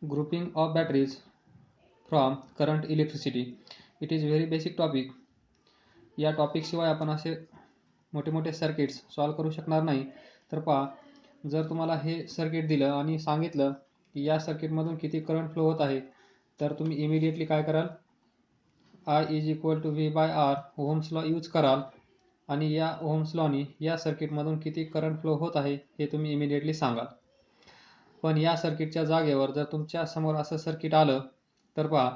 Grouping of batteries from current electricity. It is very basic topic. या topic शिवाय आपण असे मोठे मोठे सर्किट्स सॉल्व करू शकणार नाही. तर पहा, जर तुम्हाला हे सर्किट दिलं आणि सांगितलं की या सर्किटमधून किती करंट फ्लो होत आहे, तर तुम्ही इमिडिएटली काय कराल, I is equal to V by R Ohm's law use कराल आणि या ओहम्स लॉनी या सर्किटमधून किती करंट फ्लो होत आहे हे तुम्ही इमिडिएटली सांगाल. पण या सर्किटच्या जागेवर जर तुमच्या समोर असं सर्किट आलं तर पहा,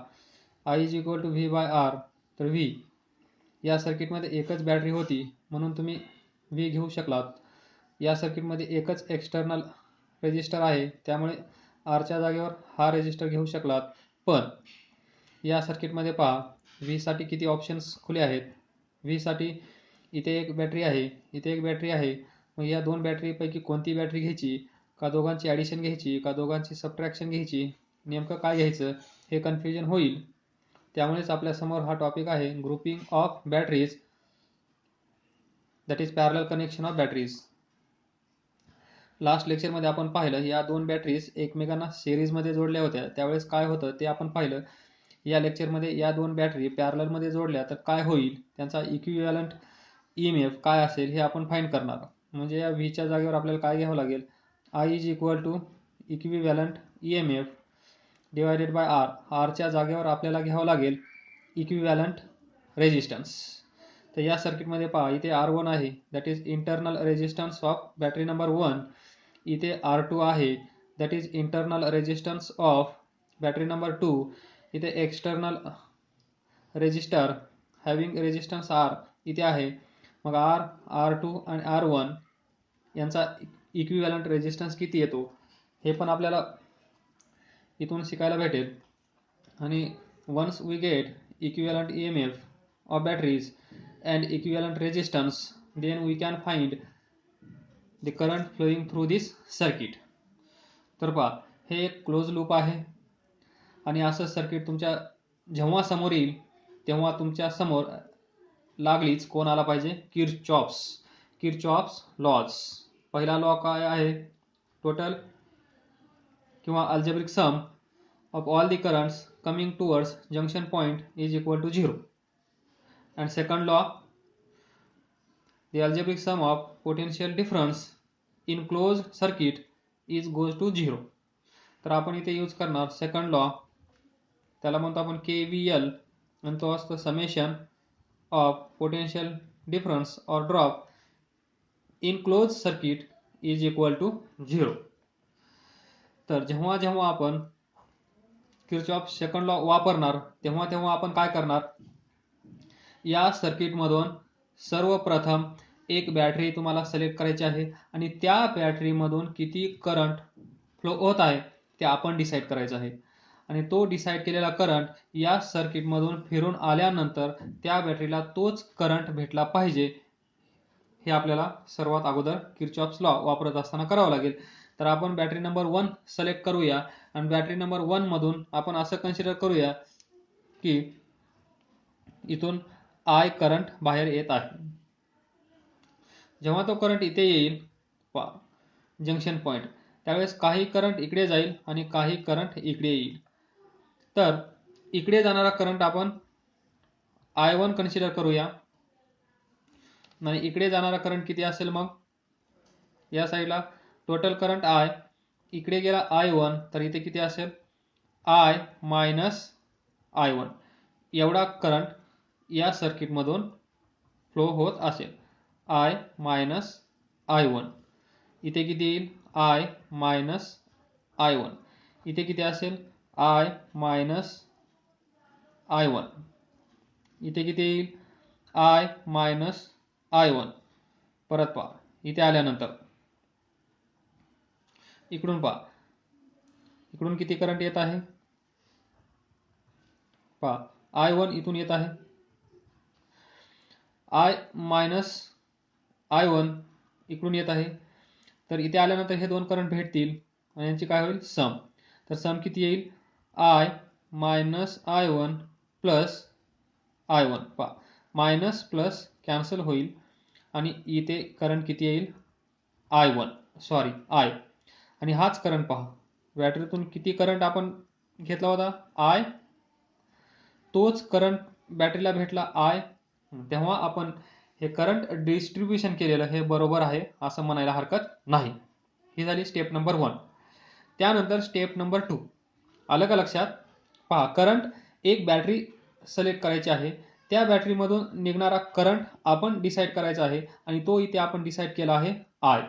I is equal to V by R, तर व्ही या सर्किटमध्ये एकच बॅटरी होती म्हणून तुम्ही व्ही घेऊ शकलात. या सर्किटमध्ये एकच एक्सटर्नल रेजिस्टर आहे त्यामुळे आरच्या जागेवर हा रेजिस्टर घेऊ शकलात. पण या सर्किटमध्ये पहा, व्ही साठी किती ऑप्शन्स खुले आहेत. व्ही साठी इथे एक बॅटरी आहे, इथे एक बॅटरी आहे. मग या दोन बॅटरीपैकी कोणती बॅटरी घ्यायची, का दोघांची ॲडिशन घ्यायची, का दोघांची सबट्रॅक्शन घ्यायची, नेमकं काय घ्यायचं हे कन्फ्युजन होईल. त्यामुळेच आपल्यासमोर हा टॉपिक आहे, grouping of batteries, that is parallel connection of batteries. Last लेक्चरमध्ये आपण पाहिलं या दोन बॅटरीज एकमेकांना सिरीजमध्ये जोडल्या होत्या, त्यावेळेस काय होतं ते आपण पाहिलं. या लेक्चरमध्ये या दोन बॅटरी पॅरललमध्ये जोडल्या तर काय होईल, त्यांचा इक्विव्हॅलंट EMF काय असेल हे आपण फाइंड करणार. म्हणजे या व्हीच्या जागेवर आपल्याला काय घ्यावं लागेल, I is equal to equivalent EMF divided by R. आरच्या जागेवर आपल्याला घ्यावं लागेल इक्विव्हॅलंट रेजिस्टन्स. तर या सर्किटमध्ये पहा, इथे R1 आहे, that is internal resistance of battery number 1. इथे R2 आहे, that is internal resistance of battery number 2. इथे external resistor having resistance R इथे आहे. मग R2 आणि R1 यांचा इक्विव्हॅलंट रेजिस्टन्स किती येतो हे पण आपल्याला इथून शिकायला भेटेल. आणि once we get equivalent EMF of batteries and equivalent resistance, then we can find the current flowing through this circuit. तर पहा, हे एक क्लोज लूप आहे आणि असं सर्किट तुमच्या जेव्हा समोर येईल तेव्हा तुमच्या समोर लागलीच कोण आला पाहिजे, किरचॉफ्स लॉज. पहिला लॉ काय आहे, टोटल किंवा algebraic sum of all the currents coming towards junction point is equal to 0. And second law, the algebraic sum of potential difference in closed circuit is goes to 0. तर आपण इथे use करणार second law, त्याला म्हणतो आपण KVL, आणि तो असतो समेशन ऑफ पोटेन्शियल डिफरन्स और drop in close circuit is equal to 0. तर जेव्हा जेव्हा आपण किरचॉफ सेकंड लॉ वापरणार तेव्हा तेव्हा आपण काय करणार, या सर्किटमधून सर्वप्रथम एक बॅटरी तुम्हाला सिलेक्ट करायची आहे आणि त्या बॅटरीमधून किती करंट फ्लो होत आहे ते आपण डिसाईड करायचं आहे. आणि तो डिसाईड केलेला करंट या सर्किटमधून फिरून आल्यानंतर त्या बॅटरीला तोच करंट भेटला पाहिजे. हे आपल्याला सर्वात अगोदर किरचॉफ्स लॉ वापरत असताना करावं लागेल. तर आपण बॅटरी नंबर 1 सिलेक्ट करूया आणि बॅटरी नंबर 1 मधून आपण असं कन्सिडर करूया की इथून I करंट बाहेर येत आहे. जेव्हा तो करंट इथे येईल जंक्शन पॉइंट, त्यावेळेस काही करंट इकडे जाईल आणि काही करंट इकडे येईल. तर इकडे जाणारा करंट आपण I1 कन्सिडर करूया आणि इकडे जाणारा करंट किती असेल, मग या साईडला टोटल करंट I, इकडे गेला I1, तर इथे किती असेल, I मायनस I1 एवढा करंट या सर्किटमधून फ्लो होत असेल. I मायनस I1 इथे किती येईल, I मायनस I1 इथे किती असेल, I मायनस I1 इथे किती येईल, I मायनस I1. परत पहा, इथे आल्यानंतर इकडून पहा, इकडून किती करंट येत आहे, पहा I1 इथून येत आहे, I मायनस I1 इकडून येत आहे. तर इथे आल्यानंतर हे दोन करंट भेटतील आणि यांची काय होईल, सम. तर सम किती येईल, I minus I1 plus I1. पहा, मायनस प्लस कॅन्सल होईल आणि इथे करंट किती येईल, I1 I, आणि हाच करंट पहा बॅटरीतून किती करंट आपण घेतला होता आय, तोच करंट बॅटरीला भेटला आय, तेव्हा आपण हे करंट डिस्ट्रीब्युशन केलेलं हे बरोबर आहे असं म्हणायला हरकत नाही. ही झाली स्टेप नंबर 1. त्यानंतर स्टेप नंबर 2. आलं का लक्षात? पहा, करंट एक बॅटरी सिलेक्ट करायची आहे, त्या बॅटरीमधून निघणारा करंट आपण डिसाईड करायचा आहे आणि तो इथे आपण डिसाईड केला आहे आय.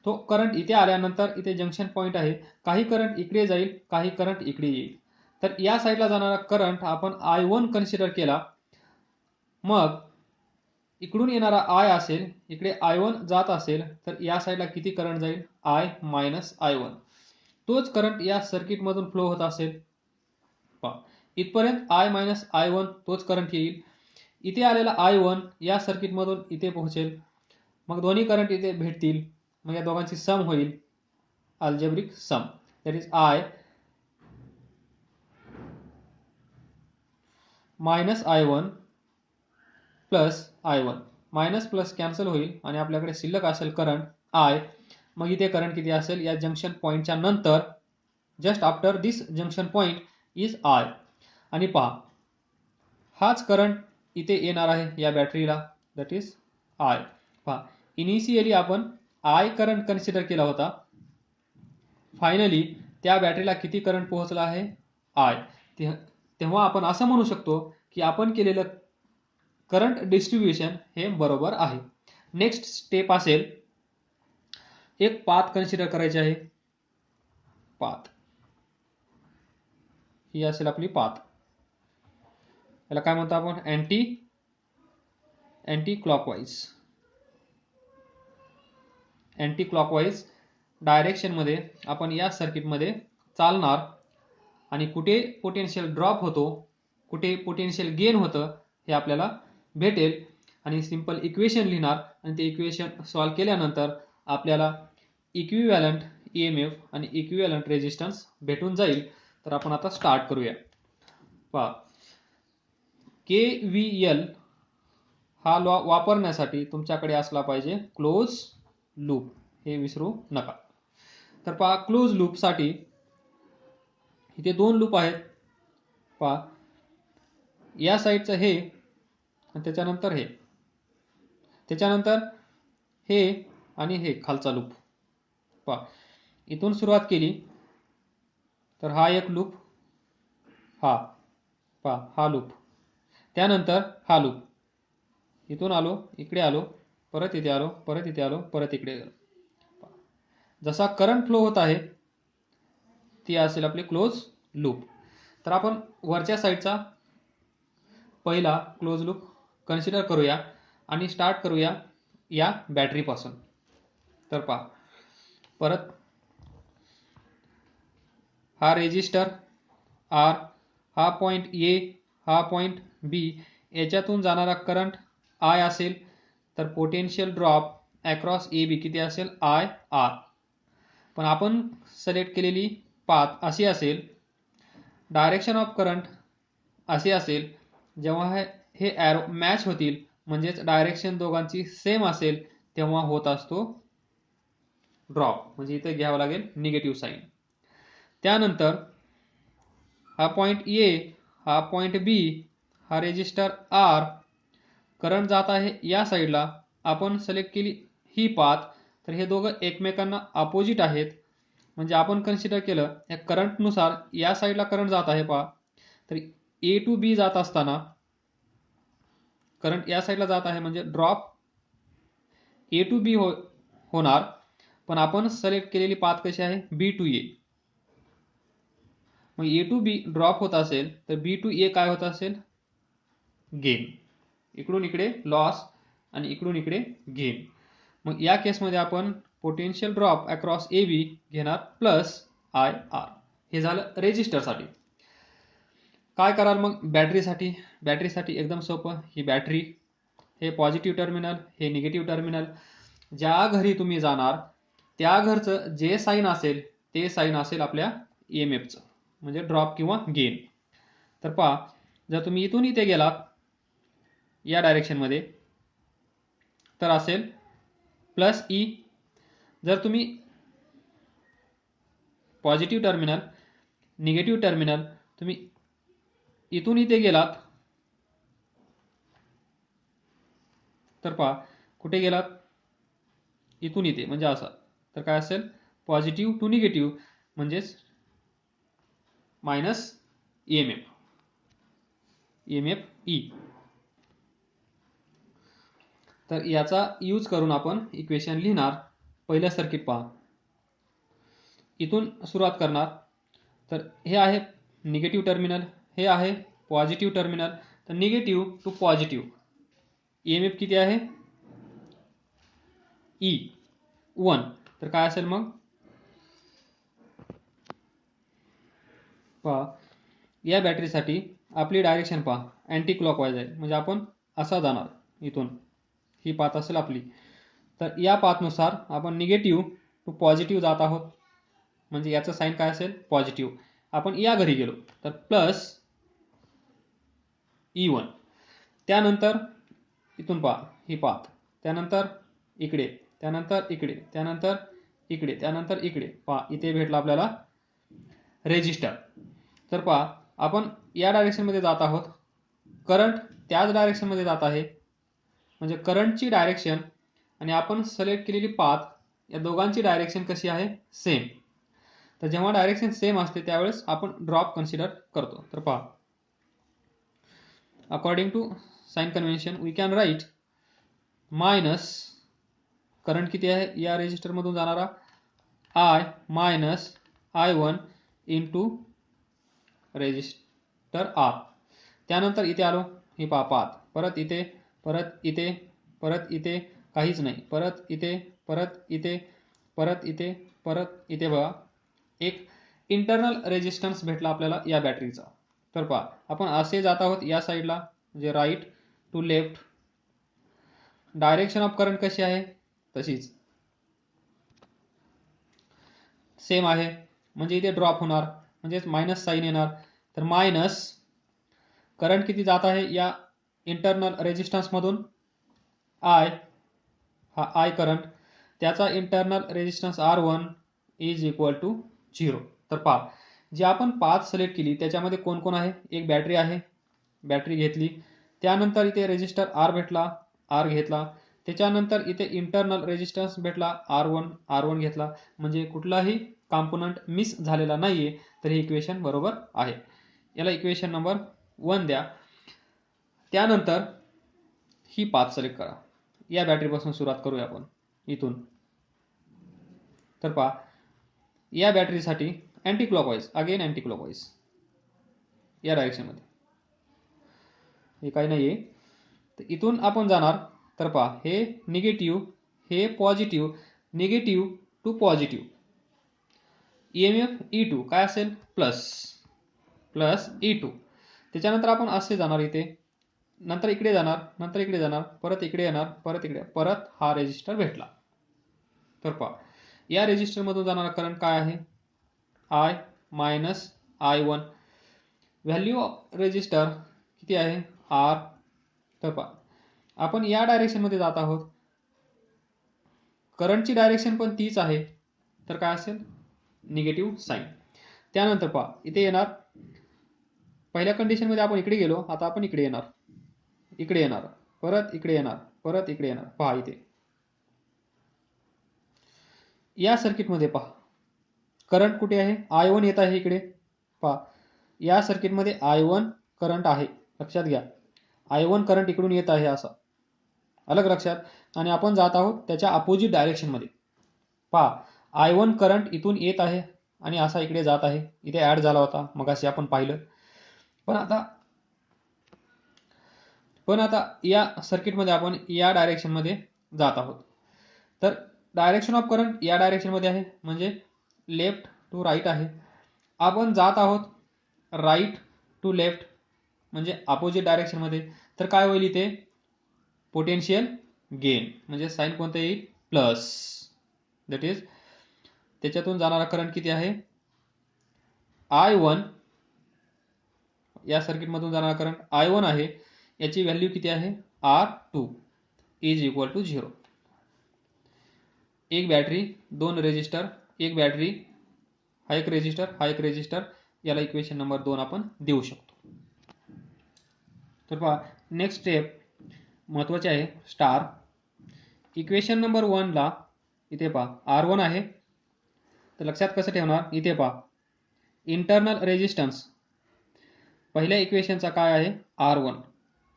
तो करंट इथे आल्यानंतर इथे जंक्शन पॉईंट आहे, काही करंट इकडे जाईल, काही करंट इकडे येईल. तर या साईडला जाणारा करंट आपण I1 कन्सिडर केला. मग इकडून येणारा आय असेल, इकडे I1 जात असेल, तर या साईडला किती करंट जाईल? I minus I1. तोच करंट या सर्किटमधून फ्लो होत असेल. पहा, इथपर्यंत I मायनस I1 तोच करंट येईल. इथे आलेला I1 या सर्किटमधून इथे पोहोचेल. मग दोन्ही करंट इथे भेटतील. मग या दोघांची सम होईल, algebraic sum. That is I minus I1 plus I1. Minus plus cancel होईल आणि आपल्याकडे शिल्लक असेल करंट I. मग इथे करंट किती असेल? या जंक्शन पॉईंटच्या नंतर, just after this junction point is I. आणि पहा, हाच करंट इथे येणार आहे या बॅटरीला, दॅट इज I. पहा, इनिशियली आपण I करंट कन्सिडर केला होता. फायनली त्या बॅटरीला किती करंट पोहोचला आहे? I. तेव्हा आपण असं म्हणू शकतो की आपण केलेलं करंट डिस्ट्रीब्युशन हे बरोबर आहे. नेक्स्ट स्टेप असेल, एक पाथ कन्सिडर करायची आहे. पाथ ही असेल आपली पाथ. याला काय म्हणतो आपण? अँटी क्लॉकवाईज डायरेक्शनमध्ये आपण या सर्किटमध्ये चालणार आणि कुठे पोटेन्शियल ड्रॉप होतो, कुठे पोटेन्शियल गेन होतं हे आपल्याला भेटेल. आणि सिंपल इक्वेशन लिहिणार आणि ते इक्वेशन सॉल्व्ह केल्यानंतर आपल्याला इक्विव्हॅलंट EMF आणि इक्विव्हॅलंट रेजिस्टन्स भेटून जाईल. तर आपण आता स्टार्ट करूया. पहा, KVL हा लॉ वापरण्यासाठी तुमच्याकडे असला पाहिजे क्लोज लूप, हे विसरू नका. तर पहा, क्लोज लूपसाठी इथे 2 लूप आहेत. पहा, या साईडचं हे आणि त्याच्यानंतर हे, त्याच्यानंतर हे आणि हे खालचा लूप. पहा, इथून सुरुवात केली तर हा एक लूप, हा पहा हा लूप, त्यानंतर हा लूप, इथून आलो, इकडे आलो, परत इथे आलो, परत इथे आलो, परत इकडे गेलो. जसा करंट फ्लो होत आहे ती असेल आपली क्लोज लूप. तर आपण वरच्या साईडचा पहिला क्लोज लूप कन्सिडर करूया आणि स्टार्ट करूया या बॅटरीपासून. तर पहा, परत हा रेजिस्टर R, हा पॉइंट A, हा पॉइंट B, याच्यातून जाणारा करंट I असेल, तर पोटेन्शियल ड्रॉप अक्रॉस AB किती असेल? IR. पण आपण सिलेक्ट केलेली पाथ अशी असेल, डायरेक्शन ऑफ करंट असे असेल, जेव्हा हे ॲरो मॅच होतील, म्हणजेच डायरेक्शन दोघांची सेम असेल, तेव्हा होत असतो ड्रॉप. म्हणजे इथे घ्यावं लागेल निगेटिव्ह साईन. त्यानंतर हा पॉइंट A, हा पॉइंट B, हा रेजिस्टर R, करंट जात आहे या साईडला. आपण सिलेक्ट केली ही पाथ, तर हे दोघं एकमेकांना अपोजिट आहेत. म्हणजे आपण कन्सिडर केलं या करंटनुसार या साईडला करंट जात आहे. पहा, तर A टू B जात असताना करंट या साईडला जात आहे, म्हणजे ड्रॉप A टू B होणार. पण आपण सिलेक्ट केलेली पाथ कशी आहे? B to A. मग A टू B ड्रॉप होत असेल, तर B टू A काय होत असेल? गेन. इकडून इकडे लॉस आणि इकडून इकडे गेन. मग या केसमध्ये आपण पोटेन्शियल ड्रॉप अक्रॉस AB घेणार प्लस IR. हे झालं रेजिस्टरसाठी. काय कराल मग बॅटरीसाठी? बॅटरीसाठी एकदम सोपं. ही बॅटरी, हे पॉझिटिव्ह टर्मिनल, हे निगेटिव्ह टर्मिनल. ज्या घरी तुम्ही जाणार त्या घरचं जे साईन असेल ते साईन असेल आपल्या EMFचं, म्हणजे ड्रॉप किंवा गेन. तर पहा, जर तुम्ही इथून इथे गेलात या डायरेक्शनमध्ये तर असेल प्लस E. जर तुम्ही पॉझिटिव्ह टर्मिनल, निगेटिव्ह टर्मिनल. तुम्ही इथून इथे गेलात तर पहा कुठे गेलात, इथून इथे म्हणजे असा, तर काय असेल पॉझिटिव्ह टू निगेटिव्ह म्हणजेच मायनस EMF E. तर याचा यूज करून आपण इक्वेशन लिहिणार. पहिलं सर्किट पहा, इथून सुरुवात करणार. तर हे आहे निगेटिव्ह टर्मिनल, हे आहे पॉझिटिव्ह टर्मिनल. तर निगेटिव्ह टू पॉझिटिव्ह EMF किती आहे E1. तर काय असेल मग पहा, या बॅटरीसाठी आपली डायरेक्शन पहा अँटी क्लॉकवाईज आहे, म्हणजे आपण असा जाणार इथून, ही पाथ असेल आपली. तर या पाथनुसार आपण निगेटिव्ह टू पॉझिटिव्ह जात आहोत, म्हणजे याचं साईन काय असेल पॉझिटिव्ह. आपण या घरी गेलो तर प्लस E1. त्यानंतर इथून पहा ही पाथ, त्यानंतर इकडे, त्यानंतर इकडे, त्यानंतर इकडे, त्यानंतर इकडे. पहा इथे भेटला आपल्याला रेजिस्टर. तर पहा आपण या डायरेक्शनमध्ये जात आहोत, करंट त्याच डायरेक्शनमध्ये जात आहे, म्हणजे करंटची डायरेक्शन आणि आपण सिलेक्ट केलेली पाथ या दोघांची डायरेक्शन कशी आहे सेम. तर जेव्हा डायरेक्शन सेम असते त्यावेळेस आपण ड्रॉप कन्सिडर करतो. तर पहा according to sign convention we can write minus current किती आहे या रेजिस्टरमधून जाणारा I minus I1 into resistor R. त्यानंतर इथे आलो, ही पहा पाथ, परत इथे, परत इथे, परत इथे काहीच नाही, परत इथे, परत इथे, परत इथे, परत इथे. बघा एक इंटरनल रेजिस्टन्स भेटला आपल्याला या बॅटरीचा. तर पहा आपण असे जात आहोत या साईडला, म्हणजे right to left. Direction of current कशी आहे तशीच सेम आहे, म्हणजे इथे ड्रॉप होणार, म्हणजेच मायनस साईन येणार. तर मायनस करंट किती जात आहे या इंटरनल रेजिस्टन्समधून I, हा I करंट, त्याचा internal resistance R1 is equal to 0. तर पहा जी आपण पाथ सिलेक्ट केली त्याच्यामध्ये कोण कोण आहे, एक बॅटरी आहे, बॅटरी घेतली. त्यानंतर इथे रेजिस्टर R भेटला, R घेतला. त्याच्यानंतर इथे इंटरनल रेजिस्टन्स भेटला R1 घेतला, म्हणजे कुठलाही कॉम्पोनंट मिस झालेला नाहीये. तर हे इक्वेशन बरोबर आहे. याला इक्वेशन नंबर 1 द्या. त्यानंतर ही पाथ सिलेक्ट करा, या बॅटरीपासून सुरुवात करूया आपण इथून. तर पहा या बॅटरीसाठी anti clockwise, again anti clockwise या डायरेक्शनमध्ये, हे काही नाहीये. तर इथून आपण जाणार. तर पहा हे निगेटिव्ह, हे positive, negative to positive. EMF E2 काय असेल प्लस E2. त्याच्यानंतर आपण असे जाणार इथे, नंतर इकडे जाणार, नंतर इकडे जाणार, परत इकडे येणार, परत इकडे, परत हा रेजिस्टर भेटला. तर पहा या रेजिस्टरमधून जाणारा करंट काय आहे I minus I1. Value of resistor किती आहे R. तर पहा आपण या डायरेक्शनमध्ये जात आहोत, करंटची डायरेक्शन पण तीच आहे, तर काय असेल निगेटिव्ह साईन. त्यानंतर पहा इथे येणार, पहिल्या कंडिशनमध्ये आपण इकडे गेलो, आता आपण इकडे येणार, इकडे येणार, परत इकडे येणार, परत इकडे येणार. पहा इथे या सर्किटमध्ये पहा करंट कुठे आहे I1 येत आहे इकडे. पहा या सर्किटमध्ये I1 करंट आहे, लक्षात घ्या I1 करंट इकडून येत आहे असा, अलग लक्षात. आणि आपण जात आहोत त्याच्या अपोजिट डायरेक्शनमध्ये. पहा I1 करंट इथून येत आहे आणि असा इकडे जात आहे, इथे ऍड झाला होता मगाशी आपण पाहिलं. पण आता या सर्किटमध्ये आपण या डायरेक्शनमध्ये जात आहोत. तर डायरेक्शन ऑफ करंट या डायरेक्शनमध्ये आहे, म्हणजे लेफ्ट टू राईट आहे. आपण जात आहोत राईट टू लेफ्ट, म्हणजे अपोजिट डायरेक्शनमध्ये. तर काय होईल इथे पोटेन्शियल गेन, म्हणजे साईन कोणतं येईल प्लस. दॅट इज त्याच्यातून जाणारा करंट किती आहे I1. या सर्किटमधून जाणारा करंट I1 आहे, याची व्हॅल्यू किती आहे R2 इज इक्वल टू 0. एक बॅटरी, दोन रेजिस्टर, एक बॅटरी, हा एक रेजिस्टर याला इक्वेशन नंबर 2 आपण देऊ शकतो. तर पहा नेक्स्ट स्टेप महत्वाचे आहे स्टार. इक्वेशन नंबर 1 ला इथे पहा R1 आहे, तर लक्षात कसं ठेवणार, इथे पहा इंटरनल रेजिस्टन्स पहिल्या इक्वेशनचा काय आहे R1,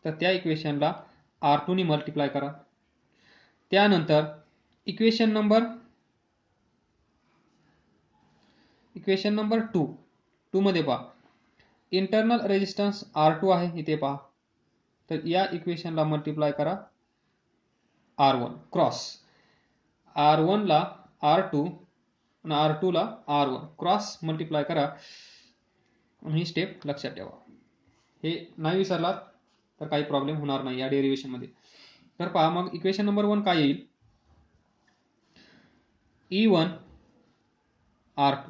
तर त्या इक्वेशनला R2 ने मल्टिप्लाय करा. त्यानंतर इक्वेशन नंबर 2 मध्ये पहा इंटरनल रेजिस्टन्स R2 आहे, इथे पहा, तर या इक्वेशनला मल्टिप्लाय करा R1 क्रॉस, R1 ला R2 आणि R2 ला R1 क्रॉस मल्टिप्लाय करा. ही स्टेप लक्षात ठेवा, हे नाही विसरलात तर काही प्रॉब्लेम होणार नाही या डेरिव्हेशन मध्ये. तर पहा मग इक्वेशन नंबर 1 काय येईल, E1 R2,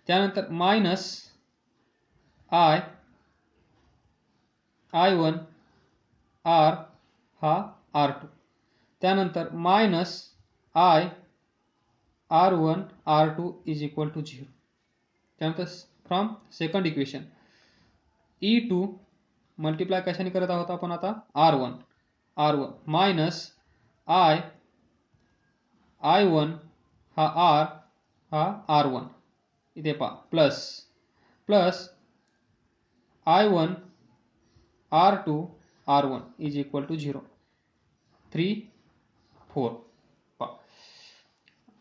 त्यानंतर मायनस I1 R हा R2, त्यानंतर minus R1 R2 is equal to 0. त्यानंतर from second equation E2 multiply कशाने करत आहोत आपण आता R1 मायनस I1 हा R हा R1 इथे पहा plus I1 R2 R1 is equal to 0. 3 4 पहा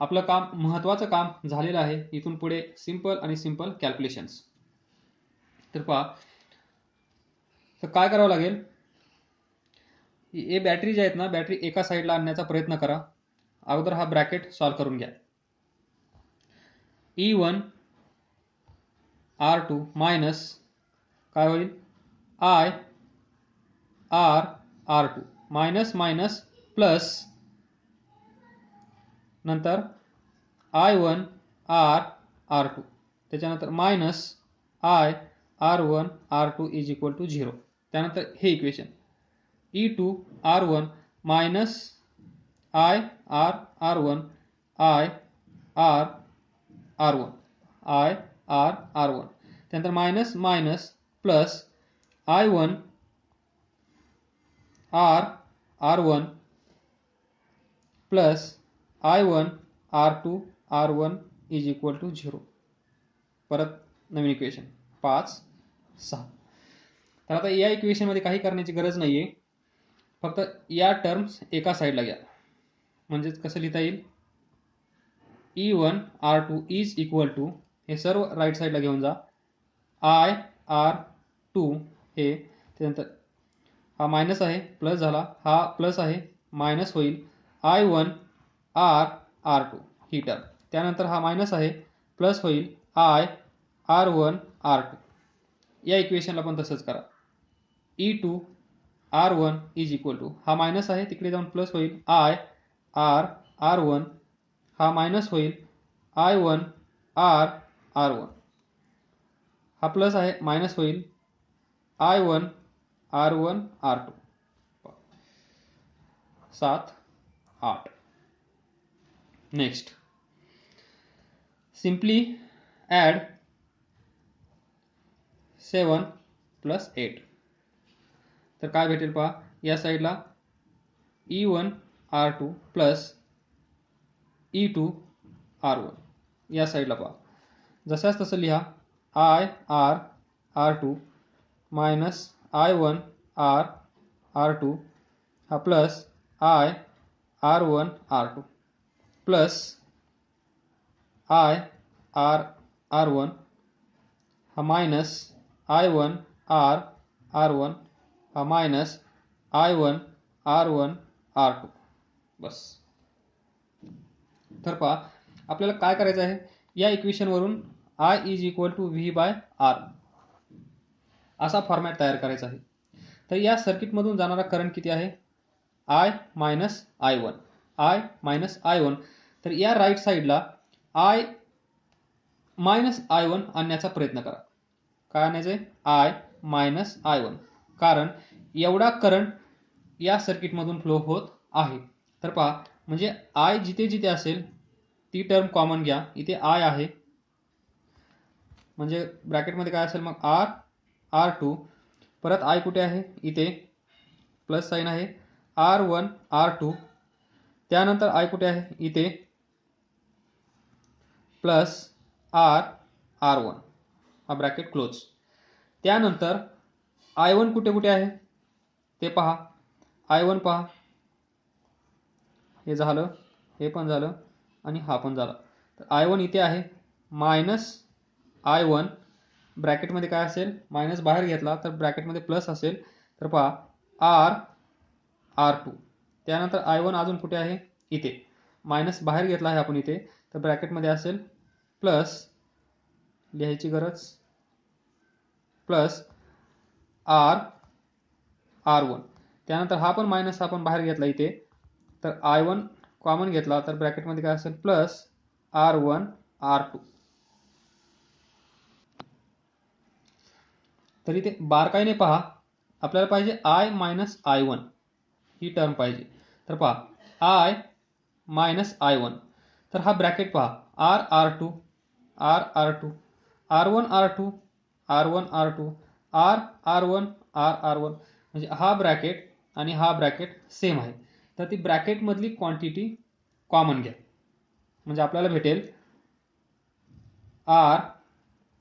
आपलं काम महत्वाचं काम झालेलं आहे. इथून पुढे सिंपल कॅल्क्युलेशन्स. तर पहा तर काय करावं लागेल, हे बॅटरी जे आहेत ना, बॅटरी एका साईडला आणण्याचा प्रयत्न करा. अगोदर हा ब्रॅकेट सॉल्व करून घ्या. E1 R2 मायनस काय होईल R R2 मायनस प्लस नंतर I1 R2 त्याच्यानंतर minus R1 R2 is equal to 0. त्यानंतर हे equation E2 R1 minus R1 R1 त्यानंतर minus plus I1 R1 plus I1 R2 is equal to 0. परत नवीन equation 5 6. तर आता या इक्वेशन मध्ये काही करण्याची गरज नाहीये, फक्त या टर्म्स एका साईडला घ्या. म्हणजेच कसं लिहिता येईल, E1 R2 is equal to, हे सर्व राईट साईडला घेऊन जा, R2 हे, त्यानंतर हा मायनस आहे प्लस झाला, हा प्लस आहे मायनस होईल I1 R2 ही टर्म, त्यानंतर हा मायनस आहे प्लस होईल R1 R2. या इक्वेशनला पण तसंच करा. E2 R1 is equal to, हा मायनस आहे तिकडे जाऊन प्लस होईल R1, हा मायनस होईल I1 R1, हा प्लस आहे मायनस होईल I1 R1 R2. 7 8. Next simply add 7 plus 8. तर काय भेटेल पहा, या साईडला E1 R2 plus E2 R1, या साईडला पहा जसाच तसं लिहा R2 मायनस I1 R2 हा plus R1 R2 plus R1 हा मायनस I1 R1 हा मायनस I1 R1 R2. बस. तर पहा आपल्याला काय करायचं आहे, या इक्वेशन वरून I is equal to V bye R असा फॉर्मॅट तयार करायचा आहे. तर या सर्किट मधून जाणारा करंट किती आहे, I मायनस I1. तर या राईट साईडला I मायनस I1 आणण्याचा प्रयत्न करा. काय आणायचंय, I मायनस I1, कारण एवढा करंट या सर्किट मधून फ्लो होत आहे. तर पहा म्हणजे I जिथे जिथे असेल ती टर्म कॉमन घ्या, इथे I आहे म्हणजे ब्रॅकेटमध्ये काय असेल मग R2, परत I कुठे आहे इथे प्लस साइन आहे, R1 R2, त्यानंतर I कुठे आहे इथे प्लस R1, हा ब्रॅकेट क्लोज. त्यानंतर I1 कुठे कुठे आहे ते पहा, I1 पहा, हे झालं, हे पण झालं आणि हा पण झाला. तर I1 इथे आहे, मायनस I1 ब्रॅकेटमध्ये काय असेल, मायनस बाहेर घेतला तर ब्रॅकेटमध्ये प्लस असेल, तर पहा R2. त्यानंतर I1 अजून कुठे आहे इथे, मायनस बाहेर घेतला आहे आपण इथे, तर ब्रॅकेटमध्ये असेल प्लस, लिहायची गरज, प्लस R1. त्यानंतर हा पण मायनस आपण बाहेर घेतला इथे, तर I1 कॉमन घेतला तर ब्रॅकेटमध्ये काय असेल प्लस R1 R2. तर इथे बारकाईने पहा, आपल्याला पाहिजे I minus I1 he term पाहिजे. तर पहा I मायनस I1, तर हा ब्रॅकेट पहा R2 R2 R1 R2 R1 R2 R1 R1, म्हणजे हा ब्रॅकेट आणि हा ब्रॅकेट सेम आहे. तर ती ब्रॅकेट मधली क्वांटिटी कॉमन घ्या, म्हणजे आपल्याला भेटेल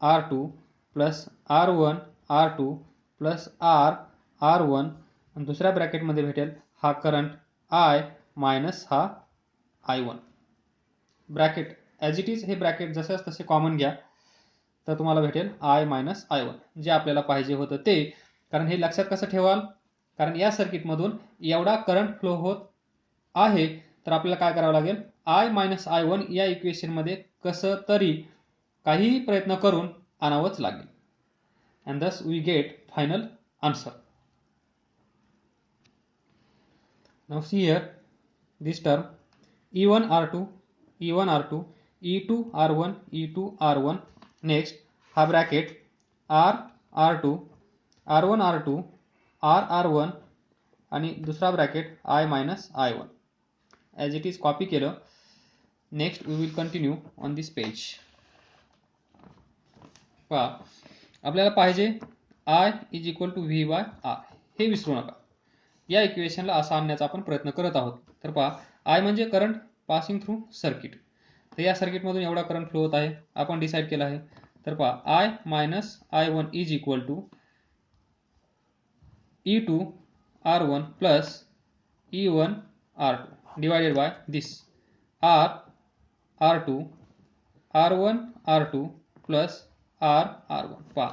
R2 plus R1 R2 plus R1, आणि दुसऱ्या ब्रॅकेटमध्ये भेटेल हा करंट I मायनस हा I1. Bracket as it is, हे ब्रॅकेट जसं तसे कॉमन घ्या, तर तुम्हाला भेटेल I मायनस I1, जे आपल्याला पाहिजे होतं ते. कारण हे लक्षात कसं ठेवाल, कारण या सर्किटमधून एवढा करंट फ्लो होत आहे, तर आपल्याला काय करावं लागेल, I मायनस I1 या इक्वेशनमध्ये कसं तरी काहीही प्रयत्न करून आणावंच लागेल. and thus we get final answer. Now see here this term E1 R2 E1 R2 E2 R1 E2 R1. next हा bracket R2 R1 R2 R1 आणि दुसरा bracket I minus I1. As it is copy केलं. Next we will continue on this page. पहा, आपल्याला पाहिजे I is equal to V bye R, हे विसरू नका. या इक्वेशनला असा आणण्याचा आपण प्रयत्न करत आहोत. तर पहा, I म्हणजे करंट पासिंग थ्रू सर्किट. तर या सर्किटमधून एवढा करंट फ्लो होत आहे, आपण डिसाईड केला आहे. तर पहा I minus I1 is equal to E2 R1 plus E1 R2 divided by this R2 R1 R2 plus R1. पहा,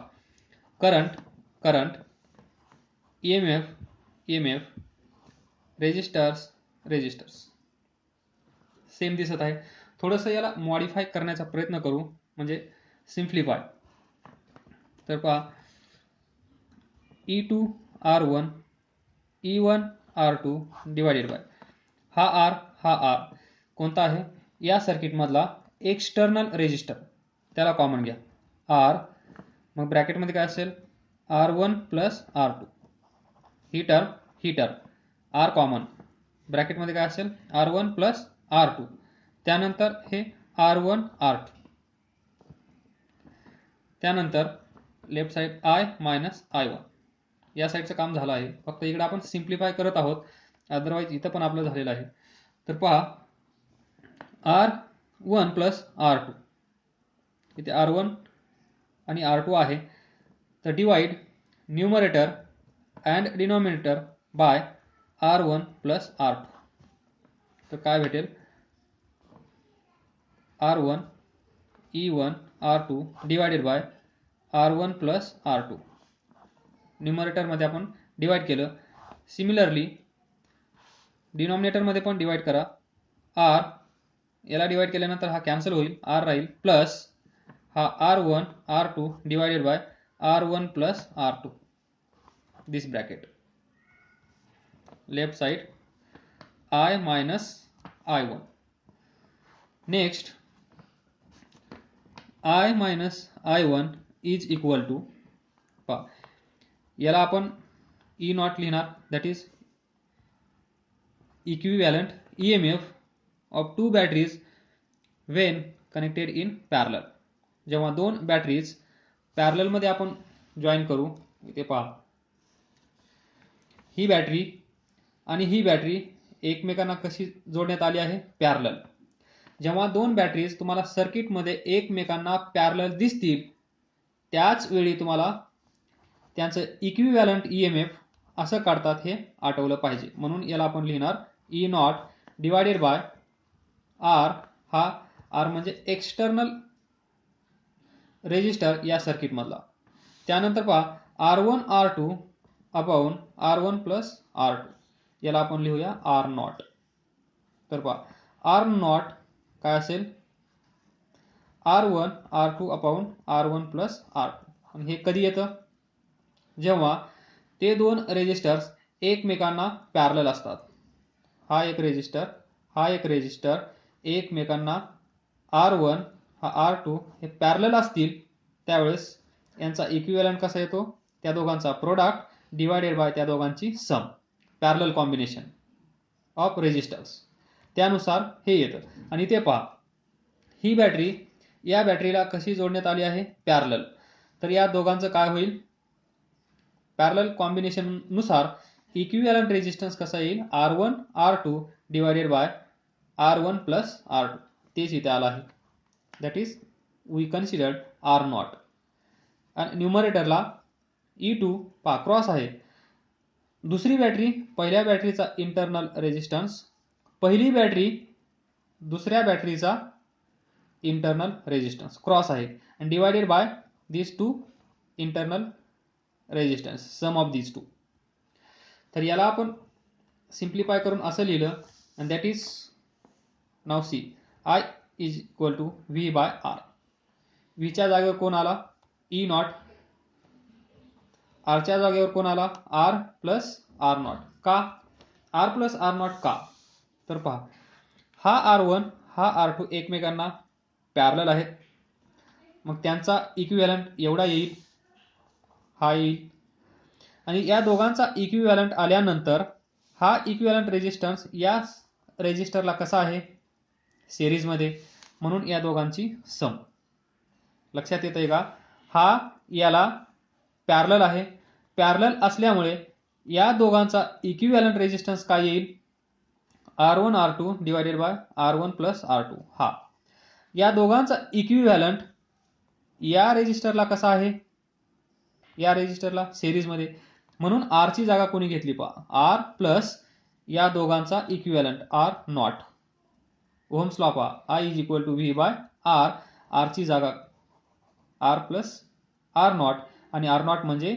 करंट EMF रेजिस्टर्स सेम दिसत आहे. थोडंसं याला मॉडिफाय करण्याचा प्रयत्न करू, म्हणजे सिम्प्लिफाय. तर पहा E2 R1 E1 R2 divided bye हा R कोणता आहे, या सर्किटमधला एक्सटर्नल रेजिस्टर, त्याला कॉमन घ्या R. मग ब्रॅकेटमध्ये काय असेल R1 प्लस R2, ही टर्म R कॉमन, ब्रॅकेटमध्ये काय असेल R1 प्लस R2, त्यानंतर हे R1 R2, त्यानंतर left side I minus I1. या साईडचं काम झालं आहे, फक्त इकडे आपण सिम्प्लिफाय करत आहोत, अदरवाईज इथं पण आपलं झालेलं आहे. तर पहा R1 प्लस R2, इथे R1 आणि R2 आहे, तर divide numerator and denominator by R1 plus R2. तर काय भेटेल R1 E1 R2 divided by R1 plus R2. न्यूमरेटरमध्ये आपण डिवाइड केलं, सिमिलरली डिनॉमिनेटरमध्ये पण डिवाइड करा. R याला डिवाइड केल्यानंतर हा कॅन्सल होईल, R राहील, प्लस हा R1 R2 divided by R1 plus R2, this bracket. Left side I minus I1. Next I minus I1 is equal to, पहा याला आपण E नॉट लिहिणार, that is equivalent EMF of two batteries when connected in parallel. जेव्हा दोन batteries parallel मध्ये आपण join करू. इथे पहा, ही बॅटरी आणि ही बॅटरी एकमेकांना कशी जोडण्यात आली आहे, पॅरलल. जेव्हा दोन बॅटरीज तुम्हाला सर्किटमध्ये एकमेकांना पॅरलल दिसतील त्याच वेळी तुम्हाला त्यांचं इक्विव्हॅलंट ईएमएफ असं काढतात हे आठवलं पाहिजे. म्हणून याला आपण लिहिणार E nought divided by R. हा आर म्हणजे एक्सटर्नल रेजिस्टर या सर्किट मधला. त्यानंतर पहा R1 R2 upon R1 plus R2, याला आपण लिहूया आर नॉट. तर पहा आर नॉट काय असेल, R1 R2 upon R1 plus R2. आणि हे कधी येतं, जेव्हा ते दोन रेजिस्टर्स एकमेकांना पॅरलल असतात. हा एक रेजिस्टर, हा एक रेजिस्टर एकमेकांना R1 हा R2 हे पॅरलल असतील त्यावेळेस यांचा इक्विव्हॅलंट कसा येतो, त्या दोघांचा प्रोडक्ट डिवायडेड बाय त्या दोघांची सम, पॅरलल कॉम्बिनेशन ऑफ रेजिस्टर्स, त्यानुसार हे येतं. आणि ते पहा, ही बॅटरी या बॅटरीला कशी जोडण्यात आली आहे, पॅरलल. तर या दोघांचं काय होईल, पॅरलल कॉम्बिनेशन नुसार इक्विव्हॅलंट रेजिस्टन्स कसा येईल, R1 R2 divided by R1 plus R2. तेच इथे आलं आहे. That is we considered R not. आणि न्यूमरेटरला E2 पहा क्रॉस आहे. दुसरी बॅटरी पहिल्या बॅटरीचा इंटरनल रेजिस्टन्स, पहिली बॅटरी दुसऱ्या बॅटरीचा इंटरनल रेजिस्टन्स क्रॉस आहे, आणि divided by this two internal resistance, sum of this two. तर याला आपण सिम्प्लिफाय करून असं लिहिलं, आणि that is now see I is equal to V by R. व्हीच्या जागेवर कोण आला, ई नॉट. आरच्या जागेवर कोण आला, आर प्लस आर नॉट. का आर प्लस आर नॉट का, तर पहा हा R1 हा R2 एकमेकांना पॅरलल आहेत, मग त्यांचा इक्विव्हॅलंट एवढा येईल, हा येईल. आणि या दोघांचा इक्विव्हॅलंट आल्यानंतर हा इक्विव्हॅलंट रेजिस्टन्स या रेजिस्टरला कसा आहे, सिरीज मध्ये, म्हणून या दोघांची सम. लक्षात येतंय का, हा याला पॅरलल आहे, पॅरलल असल्यामुळे या दोघांचा इक्विव्हॅलंट रेजिस्टन्स काय येईल, R1 R2 divided by R1 plus R2. हा या दोघांचा इक्विव्हॅलंट या रेजिस्टरला कसा आहे, या रेजिस्टरला सिरीज मध्ये, म्हणून आर ची जागा कोणी घेतली, पहा आर प्लस या दोघांचा equivalent R not. Ohm's law पहा, I is equal to V by R. R ची जागा आर प्लस आर नॉट, आणि आर नॉट म्हणजे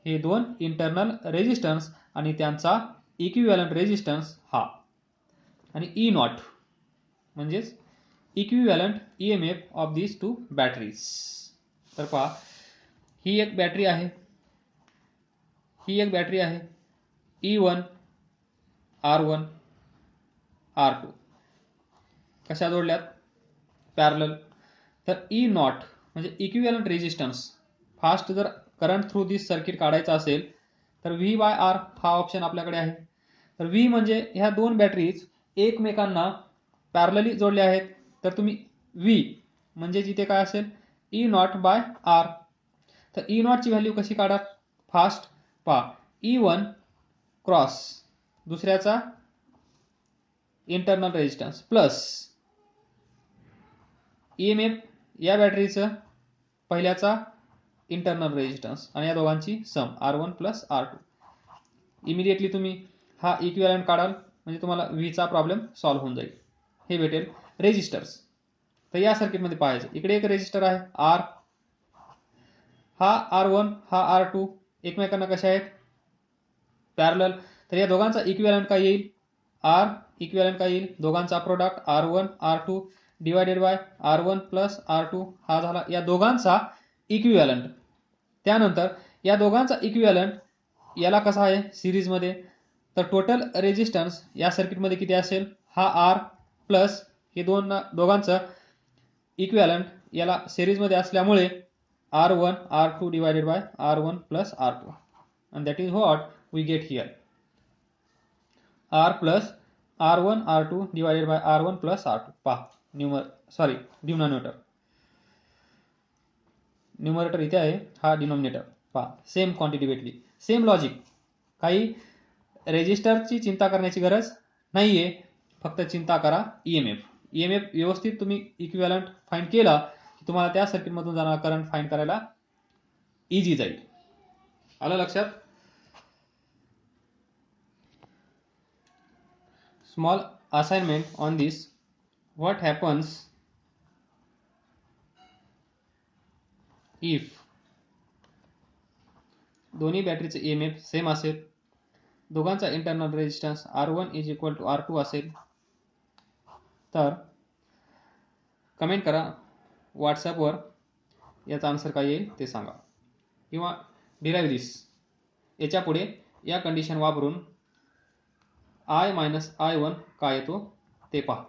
हे दोन इंटरनल रेजिस्टन्स आणि त्यांचा इक्विव्हॅलंट रेजिस्टन्स हा, आणि ई नॉट म्हणजेच equivalent EMF of these two batteries. तर पहा ही एक बॅटरी आहे, ही एक बॅटरी आहे, E1 R1 R2 कशा जोडल्यात, पॅरलल. तर ई नॉट म्हणजे इक्विव्हॅलंट रेजिस्टन्स, फास्ट जर करंट थ्रू दिस सर्किट काढायचा असेल तर व्ही बाय आर हा ऑप्शन आपल्याकडे आहे. तर व्ही म्हणजे ह्या दोन बॅटरीज एकमेकांना पॅरलली जोडल्या आहेत, तर तुम्ही व्ही म्हणजे जिथे काय असेल, ई नॉट बाय आर. तर ई नॉटची व्हॅल्यू कशी काढा, फास्ट पहा, E1 क्रॉस दुसऱ्याचा इंटरनल रेजिस्टन्स प्लस ईएमएफ या बॅटरीचं पहिल्याचा इंटरनल रेजिस्टन्स, आणि या दोघांची सम R1 प्लस R2. इमिडिएटली तुम्ही हा इक्विव्हॅलंट काढाल म्हणजे तुम्हाला व्हीचा प्रॉब्लेम सॉल्व्ह होऊन जाईल. हे भेटेल रेजिस्टर्स. तर या सर्किटमध्ये पाहायचं, इकडे एक रेजिस्टर आहे आर, हा R1 हा R2 एकमेकांना कशा आहेत, पॅरलल. तर या दोघांचा इक्विव्हॅलंट काय येईल, आर इक्विव्हॅलंट काय येईल, दोघांचा product R1 R2 divided by R1 plus R2. हा झाला या दोघांचा इक्विव्हॅलंट. त्यानंतर या दोघांचा इक्विव्हॅलंट याला कसा आहे, सिरीज मध्ये. तर टोटल रेजिस्टन्स या सर्किटमध्ये किती असेल, हा आर प्लस हे दोघांचं इक्विव्हॅलंट याला सिरीज मध्ये असल्यामुळे R1 R2 divided by R1 plus R2, and that is what we get here, R plus R1 R2 divided by R1 plus R2. पहा डिनॉमिनेटर न्यूमरेटर इथे आहे, हा डिनॉमिनेटर. पहा सेम क्वांटिटी भेटली, सेम लॉजिक. काही रेजिस्टरची चिंता करण्याची गरज नाहीये, फक्त चिंता करा ईएमएफ. ईएमएफ व्यवस्थित तुम्ही इक्विव्हॅलंट फाइंड केला की तुम्हाला त्या सर्किटमधून जाणारा करंट फाइंड करायला इझी जाईल. आलं लक्षात? Small assignment on this. What happens if दोन्ही बॅटरीचे ईएमएफ सेम असेल, दोघांचा internal resistance R1 is equal to R2 असेल, तर कमेंट करा व्हॉट्सॲपवर, याचा आन्सर काय येईल ते सांगा, किंवा डिराईव्ह दिस. याच्या पुढे या कंडिशन वापरून I - I1 काय येतो ते पहा.